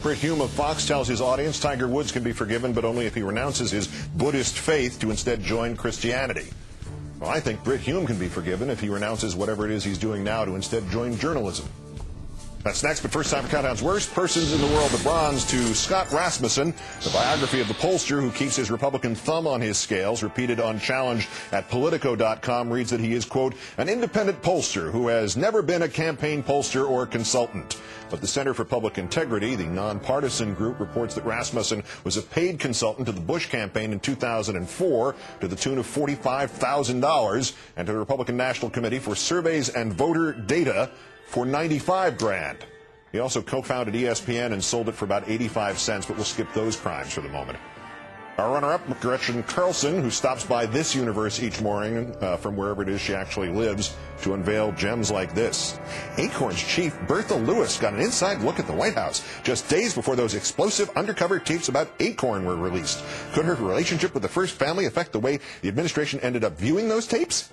Britt Hume of Fox tells his audience Tiger Woods can be forgiven, but only if he renounces his Buddhist faith to instead join Christianity. Well, I think Britt Hume can be forgiven if he renounces whatever it is he's doing now to instead join journalism. That's next, but first time for Countdown's Worst Persons in the World. The bronze to Scott Rasmussen, the biography of the pollster who keeps his Republican thumb on his scales, repeated unchallenged at Politico.com, reads that he is, quote, an independent pollster who has never been a campaign pollster or consultant. But the Center for Public Integrity, the nonpartisan group, reports that Rasmussen was a paid consultant to the Bush campaign in 2004 to the tune of $45,000 and to the Republican National Committee for Surveys and Voter Data for $95,000. He also co-founded ESPN and sold it for about 85 cents, but we'll skip those crimes for the moment. Our runner-up, Gretchen Carlson, who stops by this universe each morning from wherever it is she actually lives to unveil gems like this. Acorn's chief, Bertha Lewis, got an inside look at the White House just days before those explosive undercover tapes about Acorn were released. Could her relationship with the First Family affect the way the administration ended up viewing those tapes?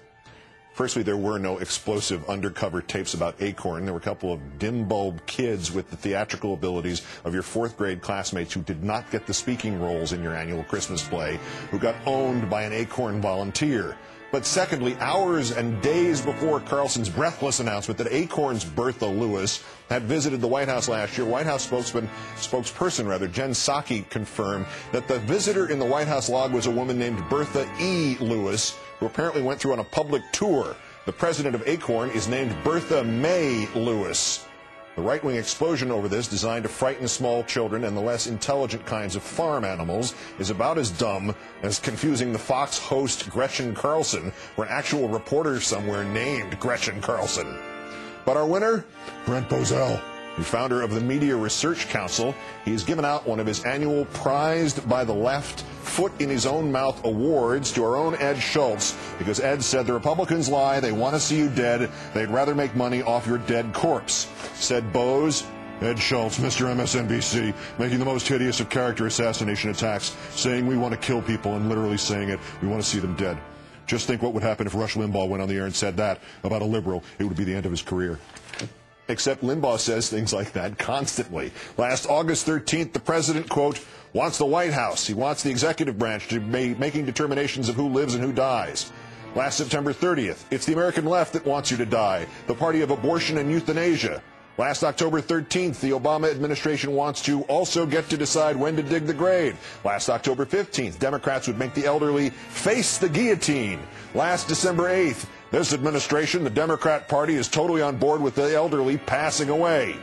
Firstly, there were no explosive undercover tapes about Acorn. There were a couple of dim-bulb kids with the theatrical abilities of your fourth-grade classmates who did not get the speaking roles in your annual Christmas play, who got owned by an Acorn volunteer. But secondly, hours and days before Carlson's breathless announcement that Acorn's Bertha Lewis had visited the White House last year, White House spokesperson Jen Psaki confirmed that the visitor in the White House log was a woman named Bertha E. Lewis, who apparently went through on a public tour. The president of Acorn is named Bertha May Lewis. The right-wing explosion over this, designed to frighten small children and the less intelligent kinds of farm animals, is about as dumb as confusing the Fox host Gretchen Carlson for an actual reporter somewhere named Gretchen Carlson. But our winner, Brent Bozell, the founder of the Media Research Council. He's given out one of his annual prized by the left, foot in his own mouth awards to our own Ed Schultz, because Ed said the Republicans lie, they want to see you dead, they'd rather make money off your dead corpse. Said Bose, Ed Schultz, Mr. MSNBC, making the most hideous of character assassination attacks, saying we want to kill people and literally saying it, we want to see them dead. Just think what would happen if Rush Limbaugh went on the air and said that about a liberal. It would be the end of his career. Except Limbaugh says things like that constantly. Last August 13th, the president, quote, wants the White House. He wants the executive branch to be making determinations of who lives and who dies. Last September 30th, it's the American left that wants you to die, the party of abortion and euthanasia. Last October 13th, the Obama administration wants to also get to decide when to dig the grave. Last October 15th, Democrats would make the elderly face the guillotine. Last December 8th, this administration, the Democrat Party, is totally on board with the elderly passing away.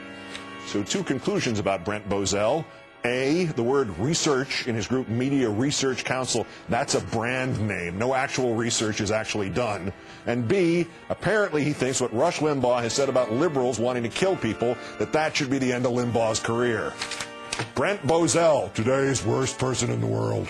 So two conclusions about Brent Bozell. A, the word research in his group Media Research Council, that's a brand name. No actual research is actually done. And B, apparently he thinks what Rush Limbaugh has said about liberals wanting to kill people, that should be the end of Limbaugh's career. Brent Bozell, today's worst person in the world.